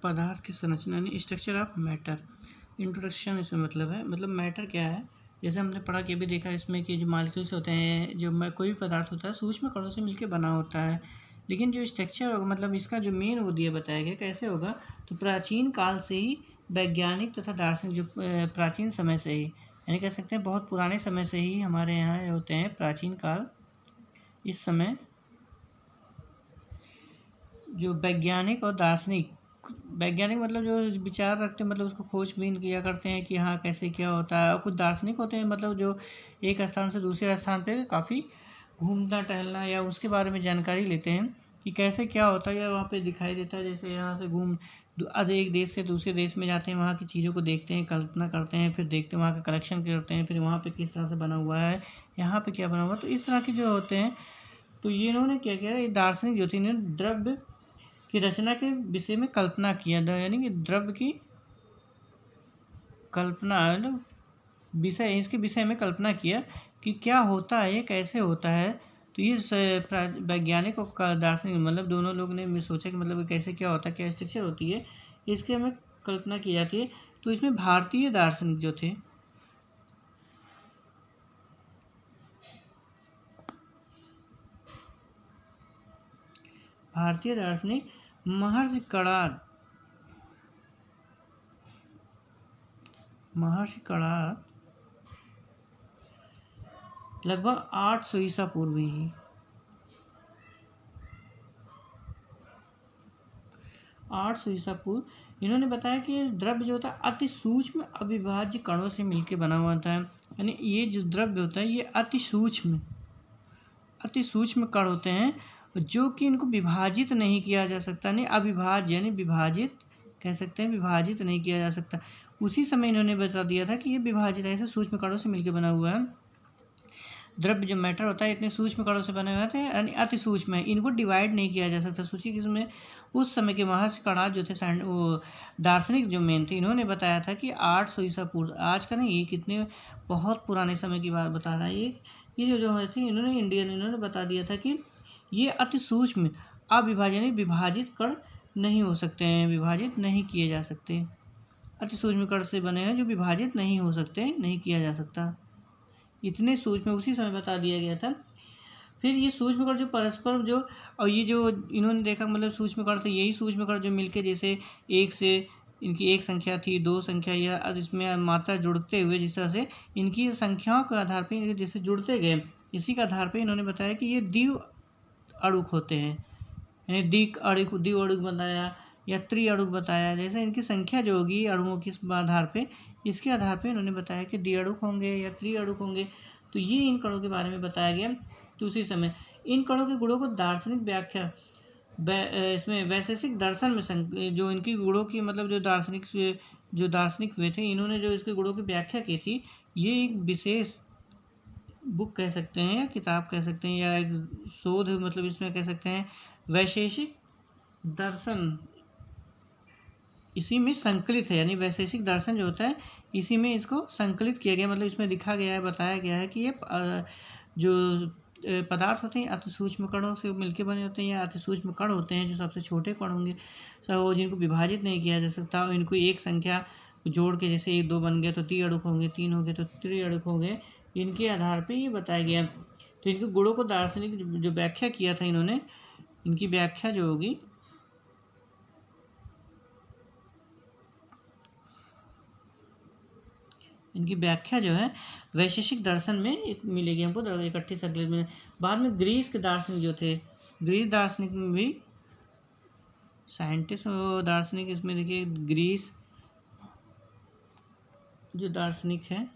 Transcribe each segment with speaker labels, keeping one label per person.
Speaker 1: पदार्थ की संरचना यानी स्ट्रक्चर ऑफ मैटर। इंट्रोडक्शन इसमें मतलब है, मतलब मैटर क्या है, जैसे हमने पढ़ा कि अभी देखा इसमें कि जो मॉलिक्यूल्स होते हैं, जो कोई भी पदार्थ होता है सूक्ष्म कणों से मिलकर बना होता है। लेकिन जो स्ट्रक्चर होगा, मतलब इसका जो मेन वो दिया बताया गया कैसे होगा, तो प्राचीन काल से ही वैज्ञानिक तथा दार्शनिक, जो प्राचीन समय से ही, यानी कह सकते हैं बहुत पुराने समय से ही हमारे यहाँ होते हैं प्राचीन काल। इस समय जो वैज्ञानिक और दार्शनिक, वैज्ञानिक मतलब जो विचार रखते हैं, मतलब उसको खोजबीन किया करते हैं कि हाँ कैसे क्या होता है, और कुछ दार्शनिक होते हैं मतलब जो एक स्थान से दूसरे स्थान पे काफ़ी घूमना टहलना या उसके बारे में जानकारी लेते हैं कि कैसे क्या होता है या वहाँ पे दिखाई देता है। जैसे यहाँ से एक देश से दूसरे देश में जाते हैं, वहाँ की चीज़ों को देखते हैं, कल्पना करते हैं, फिर देखते हैं वहाँ का कलेक्शन करते हैं, फिर वहाँ पे किस तरह से बना हुआ है, यहाँ पे क्या बना हुआ है। तो इस तरह के जो होते हैं, तो ये इन्होंने क्या किया, ये दार्शनिक जो थे इन्होंने द्रव्य की रचना के विषय में कल्पना किया, यानी कि द्रव्य की कल्पना, विषय, इसके विषय में कल्पना किया कि क्या होता है, ये कैसे होता है। तो इस वैज्ञानिक और दार्शनिक मतलब दोनों लोग ने सोचा कि मतलब कैसे क्या होता है, क्या स्ट्रक्चर होती है, इसकी हमें कल्पना की जाती है। तो इसमें भारतीय दार्शनिक जो थे, भारतीय दार्शनिक महर्षि कणाद लगभग 800 ईसा पूर्व ही, 800 ईसा पूर्व इन्होंने बताया कि द्रव्य जो होता है अति सूक्ष्म अविभाज्य कणों से मिलकर बना हुआ होता है। यानी ये जो द्रव्य होता है ये अति सूक्ष्म कण होते हैं, जो कि इनको विभाजित नहीं किया जा सकता, नहीं अविभाज्य, यानी विभाजित कह सकते हैं, विभाजित नहीं किया जा सकता। उसी समय इन्होंने बता दिया था कि ये विभाजित ऐसे सूक्ष्म कणों से मिलकर बना हुआ है। द्रव्य जो मैटर होता है इतने सूक्ष्म कणों से बने हुए थे, यानी अति सूक्ष्म है, इनको डिवाइड नहीं किया जा सकता। सोचिए कि इसमें उस समय के महर्षि कणाद जो थे, वो दार्शनिक जो मेन थे, इन्होंने बताया था कि 800 ईसा पूर्व, आज का नहीं, ये कितने बहुत पुराने समय की बात बता रहा है ये जो थे इन्होंने बता दिया था कि ये अति सूक्ष्म अविभाजन विभाजित कण नहीं हो सकते हैं, विभाजित नहीं किए जा सकते, अति सूक्ष्म कण से बने हैं जो विभाजित नहीं हो सकते, नहीं किया जा सकता, इतने सूक्ष्म उसी समय बता दिया गया था। फिर ये सूक्ष्म कण जो परस्पर जो, और ये जो इन्होंने देखा मतलब सूक्ष्म कण थे, यही सूक्ष्म कण जो मिलके जैसे एक से इनकी एक संख्या थी, दो संख्या, या इसमें मात्रा जुड़ते हुए जिस तरह से इनकी संख्याओं के आधार पर जैसे जुड़ते गए, इसी के आधार पर इन्होंने बताया कि ये द्विव अणुक होते हैं, यानी द्विव अणुक बताया या त्रि अणुक बताया। जैसे इनकी संख्या जो होगी अणुओं के आधार पे, इसके आधार पे इन्होंने बताया कि द्विअणुक होंगे या त्रिअणुक होंगे। तो ये इन कणों के बारे में बताया गया। तो उसी समय इन कणों के गुणों को दार्शनिक व्याख्या इसमें वैशेषिक दर्शन में जो इनकी गुणों की मतलब जो दार्शनिक हुए थे, इन्होंने जो इसके गुणों की व्याख्या की थी, ये एक विशेष बुक कह सकते हैं या किताब कह सकते हैं या एक शोध, मतलब इसमें कह सकते हैं वैशेषिक दर्शन इसी में संकलित है, यानी वैशेषिक दर्शन जो होता है इसी में इसको संकलित किया गया, मतलब इसमें लिखा गया है, बताया गया है कि ये जो पदार्थ होते हैं अति सूक्ष्म कणों से मिलकर बने होते हैं, या अति सूक्ष्म कण होते हैं जो सबसे छोटे कण होंगे, सब जिनको विभाजित नहीं किया जा सकता, और इनको एक संख्या जोड़ के जैसे 1 2 बन गया तो द्विअणुक होंगे, 3 हो गए तो त्रिअणुक होंगे, इनके आधार पर ये बताया गया। तो इनके गुणों को दार्शनिक जो व्याख्या किया था इन्होंने, इनकी व्याख्या जो होगी, इनकी व्याख्या जो है वैशेषिक दर्शन में एक मिलेगी हमको इकट्ठी संकलित में। बाद में ग्रीस के दार्शनिक जो थे, ग्रीस दार्शनिक में भी साइंटिस्ट और दार्शनिक, इसमें देखिए ग्रीस जो दार्शनिक है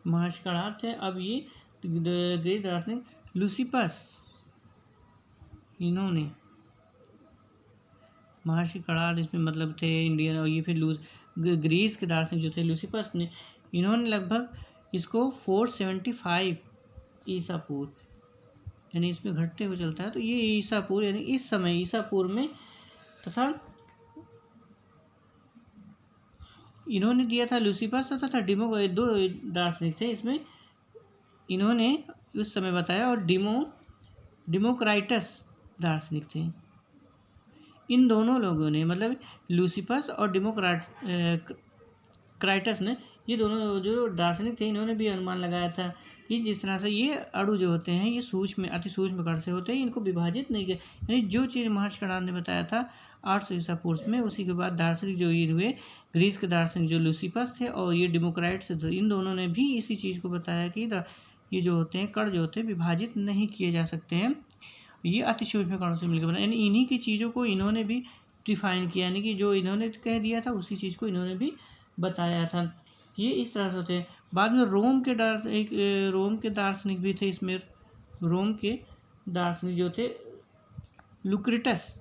Speaker 1: महर्षि कणाद थे। अब ये ग्रीस दार्शनिक लुसिपस, इन्होंने महर्षि कणाद इसमें मतलब थे इंडियन, और ये फिर ग्रीस के दार्शनिक जो थे लुसिपस ने, इन्होंने लगभग इसको 475 ईसा पूर्व, यानी इसमें घटते हुए चलता है, तो ये ईसा पूर्व यानी इस समय ईसा पूर्व में, तथा इन्होंने दिया था लुसिपस तथा डिमो, दो दार्शनिक थे इसमें, इन्होंने उस समय बताया। और डिमोक्राइटस दार्शनिक थे। इन दोनों लोगों ने मतलब लुसिफस और क्राइटस ने, ये दोनों जो दार्शनिक थे, इन्होंने भी अनुमान लगाया था कि जिस तरह से ये अणु जो होते हैं ये सूक्ष्म अति सूक्ष्म कण से होते हैं, इनको विभाजित नहीं किया। यानी जो चीज़ महर्षि कणाद ने बताया था 800 ईसा पूर्व में, उसी के बाद दार्शनिक जो ये हुए ग्रीस के दार्शनिक जो लुसिफस थे और ये डेमोक्राइट्स थे, इन दोनों ने भी इसी चीज़ को बताया कि ये जो होते हैं कण जो होते हैं विभाजित नहीं किए जा सकते हैं, ये अति सूक्ष्म कणों से मिलकर बना। यानी इन्हीं की चीज़ों को इन्होंने भी डिफाइन किया, यानी कि जो इन्होंने कह दिया था उसी चीज़ को इन्होंने भी बताया था। ये इस तरह से होते हैं। बाद में रोम के दार्शनिक भी थे इसमें। रोम के दार्शनिक जो थे लुक्रेटस,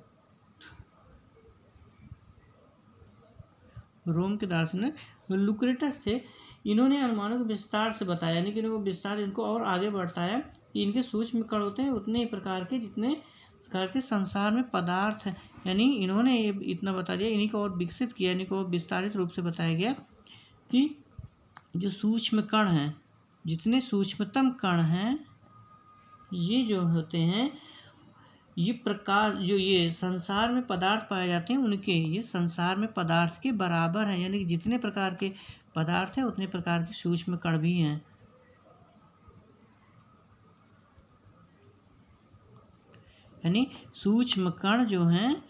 Speaker 1: रोम के दार्शनिक लुक्रेटस थे। इन्होंने अनुमानों को विस्तार से बताया, यानी कि इनको विस्तार इनको और आगे बढ़ाया कि इनके सूक्ष्म कण होते हैं उतने ही प्रकार के जितने प्रकार के संसार में पदार्थ हैं। यानी इन्होंने ये इतना बता दिया, इन्हीं को और विकसित किया, इन्हीं को विस्तारित रूप से बताया गया कि जो सूक्ष्म कण हैं, जितने सूक्ष्मतम कण हैं, ये जो होते हैं ये प्रकाश जो ये संसार में पदार्थ पाए जाते हैं उनके ये संसार में पदार्थ के बराबर हैं। यानी कि जितने प्रकार के पदार्थ हैं उतने प्रकार के सूक्ष्म कण भी हैं। यानी सूक्ष्म कण जो हैं,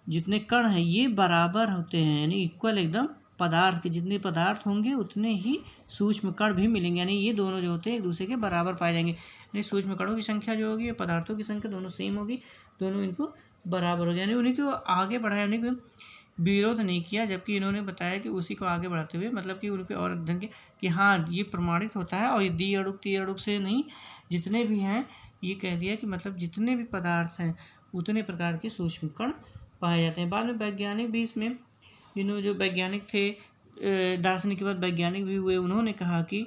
Speaker 1: जितने कण हैं ये बराबर होते हैं, यानी इक्वल एकदम पदार्थ के जितने पदार्थ होंगे उतने ही सूक्ष्म कण भी मिलेंगे। यानी ये दोनों जो होते हैं एक दूसरे के बराबर पाए जाएंगे। यानी सूक्ष्म कणों की संख्या जो होगी पदार्थों की संख्या दोनों सेम होगी, दोनों इनको बराबर होगी। यानी उन्हीं को आगे बढ़ाया, उन्हीं को विरोध नहीं किया, जबकि इन्होंने बताया कि उसी को आगे बढ़ाते हुए मतलब कि उनके और अध्ययन के कि हाँ ये प्रमाणित होता है और ये दी अड़ुक से नहीं, जितने भी हैं ये कह दिया कि मतलब जितने भी पदार्थ हैं उतने प्रकार के सूक्ष्म कण पाए जाते हैं। बाद में वैज्ञानिक भी इसमें, इन्होंने जो वैज्ञानिक थे दार्शनिक के बाद वैज्ञानिक भी हुए, उन्होंने कहा कि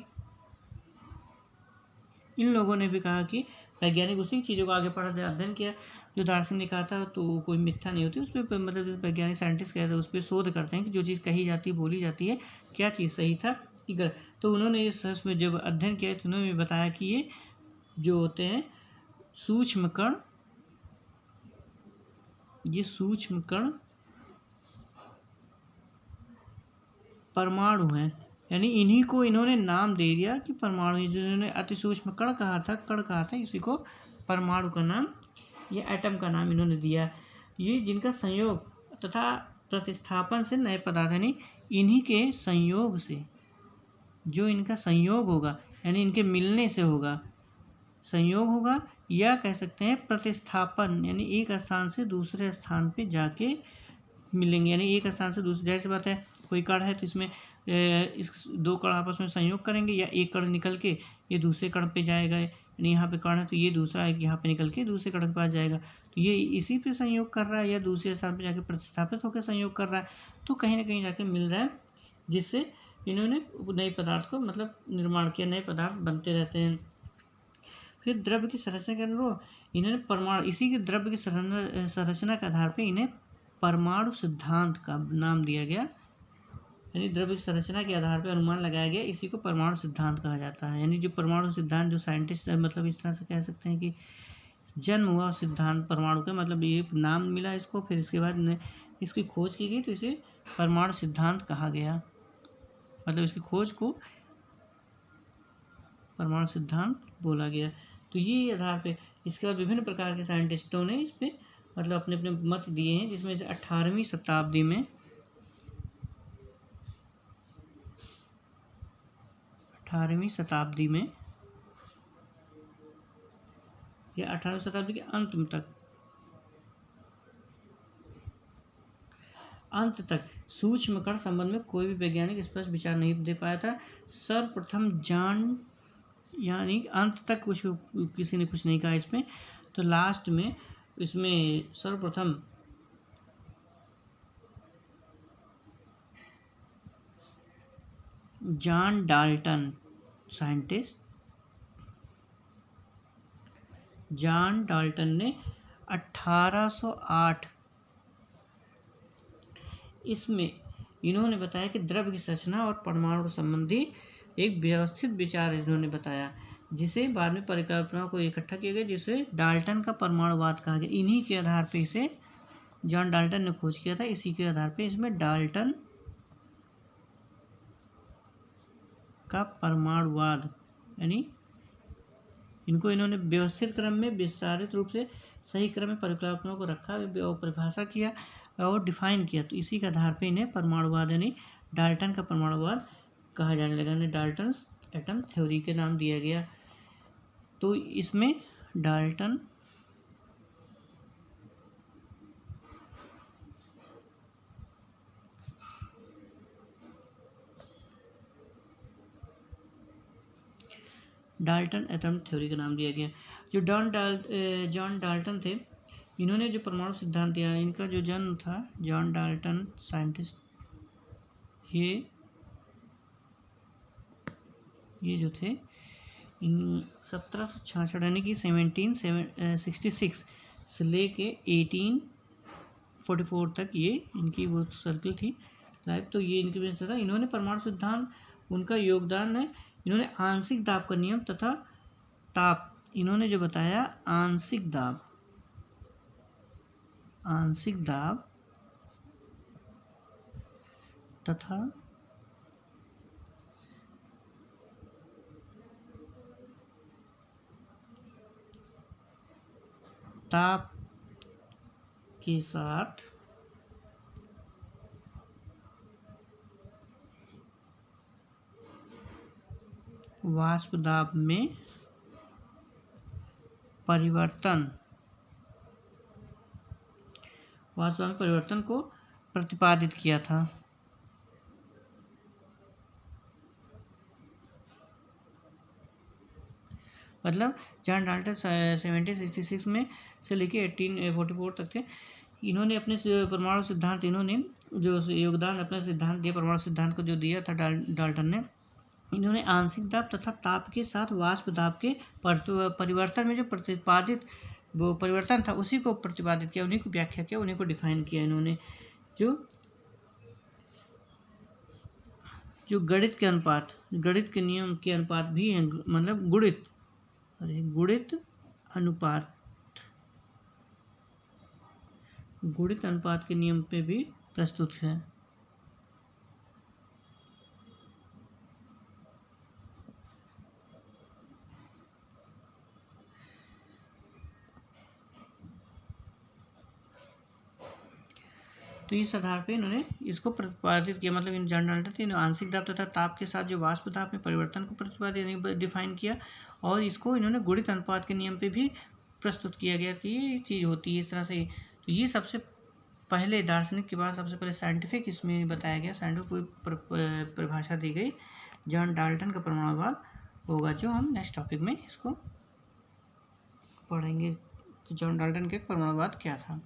Speaker 1: इन लोगों ने भी कहा कि वैज्ञानिक उसी चीज़ों को आगे पढ़ा अध्ययन किया जो दार्शनिक ने कहा था, तो कोई मिथ्या नहीं होती उस पर, मतलब वैज्ञानिक साइंटिस्ट कहते हैं उस पर शोध करते हैं कि जो चीज़ कही जाती है बोली जाती है क्या चीज़ सही था कि गलत। तो उन्होंने इस सर्च में जब अध्ययन किया तो उन्होंने बताया कि ये जो होते हैं सूक्ष्म कण, ये सूक्ष्म कण परमाणु हैं। यानी इन्हीं को इन्होंने नाम दे दिया कि परमाणु, जिन्होंने अति सूक्ष्म कण कहा था, इसी को परमाणु का नाम या एटम का नाम इन्होंने दिया। ये जिनका संयोग तथा प्रतिस्थापन से नए पदार्थ, यानी इन्हीं के संयोग से, जो इनका संयोग होगा यानी इनके मिलने से होगा, संयोग होगा या कह सकते हैं प्रतिस्थापन, यानी एक स्थान से दूसरे स्थान पे जाके मिलेंगे। यानी एक स्थान से दूसरे, जैसे बात है कोई कण है तो इसमें इस दो कण आपस में संयोग करेंगे या एक कण निकल के ये दूसरे कण पे जाएगा, यानी यहाँ पे कण है तो ये दूसरा एक यहाँ पे निकल के दूसरे कण के पास जाएगा, तो ये इसी पे संयोग कर रहा है या दूसरे स्थान पे जाके प्रतिस्थापित होकर संयोग कर रहा है, तो कहीं ना कहीं जाके मिल रहा है, जिससे इन्होंने नए पदार्थ को मतलब निर्माण किया, नए पदार्थ बनते रहते हैं। फिर द्रव्य की संरचना के अनुरूप इन्होंने परमाणु, इसी के द्रव्य की संरचना के आधार पर इन्हें परमाणु सिद्धांत का नाम दिया गया। यानी द्रव्य की संरचना के आधार पर अनुमान लगाया गया, इसी को परमाणु सिद्धांत कहा जाता है। यानी जो परमाणु सिद्धांत जो साइंटिस्ट मतलब इस तरह से कह सकते हैं कि जन्म हुआ सिद्धांत परमाणु का, मतलब ये नाम मिला इसको, फिर इसके बाद इसकी खोज की गई तो इसे परमाणु सिद्धांत कहा गया, मतलब इसकी खोज को परमाणु सिद्धांत बोला गया। तो ये आधार पे इसके बाद विभिन्न प्रकार के साइंटिस्टों ने इस पर मतलब अपने अपने मत दिए हैं, जिसमें से 18वीं शताब्दी में या 18वीं शताब्दी के अंत तक सूक्ष्म कण संबंध में कोई भी वैज्ञानिक स्पष्ट विचार नहीं दे पाया था। सर्वप्रथम यानी अंत तक कुछ किसी ने कुछ नहीं कहा इसमें, तो लास्ट में इसमें सर्वप्रथम John Dalton, scientist John Dalton ने 1808 इसमें इन्होंने बताया कि द्रव्य की संरचना और परमाणु संबंधी एक व्यवस्थित विचार इन्होंने बताया जिसे बाद में परिकल्पनाओं को इकट्ठा किया गया, जिसे डाल्टन का परमाणुवाद कहा गया। इन्हीं के आधार पे इसे जॉन डाल्टन ने खोज किया था। इसी के आधार पे इसमें डाल्टन का परमाणुवाद, यानी इनको इन्होंने व्यवस्थित क्रम में विस्तारित रूप से सही क्रम में परिकल्पनाओं को रखा और परिभाषा किया और डिफाइन किया। तो इसी के आधार पे इन्हें परमाणुवाद यानी डाल्टन का परमाणुवाद कहा जाने लगा, यानी डाल्टन एटम थ्योरी के नाम दिया गया। तो इसमें डाल्टन एटम थ्योरी का नाम दिया गया। जो जॉन डाल्टन थे, इन्होंने जो परमाणु सिद्धांत दिया, इनका जो जन्म था, जॉन डाल्टन साइंटिस्ट, ये जो थे इन 1766 यानी कि 1766 से लेके 1844 तक ये इनकी वो सर्कल थी लाइफ। तो ये इनके बेस था। इन्होंने परमाणु सिद्धांत, उनका योगदान है, इन्होंने आंशिक दाब का नियम तथा ताप, इन्होंने जो बताया आंशिक दाब तथा ताप के साथ वाष्प दाब में परिवर्तन को प्रतिपादित किया था। मतलब जॉन डाल्टन 1766 में से लेके 1844 तक थे। इन्होंने अपने परमाणु सिद्धांत, इन्होंने जो योगदान अपना सिद्धांत दिया, परमाणु सिद्धांत को जो दिया था डाल्टन ने, इन्होंने आंशिक दाब तथा ताप के साथ वाष्प दाब के परिवर्तन में जो प्रतिपादित वो परिवर्तन था, उसी को प्रतिपादित किया, उन्हीं को व्याख्या किया, उन्हीं को डिफाइन किया। इन्होंने जो गणित के नियम के अनुपात भी हैं, मतलब गुणित अनुपात के नियम पे भी प्रस्तुत है। तो इस आधार पे इन्होंने इसको प्रतिपादित किया, मतलब इन जॉन डाल्टन थे, आंशिक दाब तथा ताप के साथ जो वाष्प दाब में परिवर्तन को प्रतिपादित यानी डिफाइन किया, और इसको इन्होंने गुणित अनुपात के नियम पे भी प्रस्तुत किया गया कि ये चीज़ होती है इस तरह से। तो ये सबसे पहले दार्शनिक के बाद सबसे पहले साइंटिफिक इसमें बताया गया, साइंटिफिक परिभाषा दी गई जॉन डाल्टन का परमाणुवाद होगा, जो हम नेक्स्ट टॉपिक में इसको पढ़ेंगे कि जॉन डाल्टन का परमाणुवाद क्या था।